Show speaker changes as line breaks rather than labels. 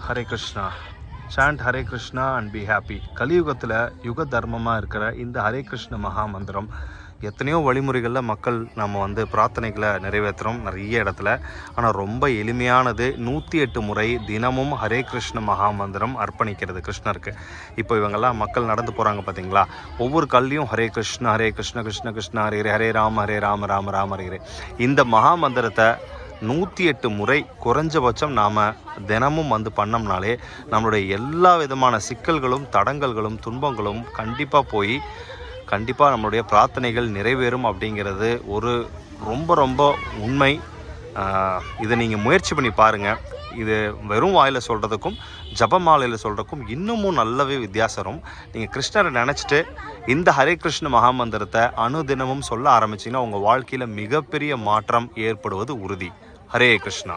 Hare Krishna. Chant Hare Krishna and be happy. கலியுகத்தில் யுக தர்மமாக இருக்கிற இந்த ஹரே கிருஷ்ண மகாமந்திரம் எத்தனையோ வழிமுறைகளில் மக்கள் நம்ம பிரார்த்தனைகளை நிறைவேற்றுறோம் நிறைய இடத்துல. ஆனால் ரொம்ப எளிமையானது 108 முறை தினமும் ஹரே கிருஷ்ண மகாமந்திரம் அர்ப்பணிக்கிறது கிருஷ்ணருக்கு. இப்போ இவங்கெல்லாம் மக்கள் நடந்து போகிறாங்க பார்த்தீங்களா, ஒவ்வொரு கல்லையும் ஹரே கிருஷ்ண ஹரே கிருஷ்ண கிருஷ்ண கிருஷ்ண ஹரே ஹரே ஹரே ராம ராம ராம ஹரே ஹரே. இந்த மகாமந்திரத்தை 108 முறை குறைஞ்சபட்சம் நாம் தினமும் பண்ணோம்னாலே நம்மளுடைய எல்லா விதமான சிக்கல்களும் தடங்கல்களும் துன்பங்களும் கண்டிப்பாக நம்மளுடைய பிரார்த்தனைகள் நிறைவேறும் அப்படிங்கிறது ஒரு ரொம்ப உண்மை. இதை நீங்கள் முயற்சி பண்ணி பாருங்கள். இது வெறும் வாயில் சொல்கிறதுக்கும் ஜபமாலையில் சொல்கிறதுக்கும் இன்னமும் நல்லாவே வித்தியாசம். நீங்கள் கிருஷ்ணரை நினச்சிட்டு இந்த ஹரே கிருஷ்ண மகாமந்திரத்தை அனுதினமும் சொல்ல ஆரம்பிச்சிங்கன்னா உங்கள் வாழ்க்கையில் மிகப்பெரிய மாற்றம் ஏற்படுவது உறுதி. ஹரே கிருஷ்ணா.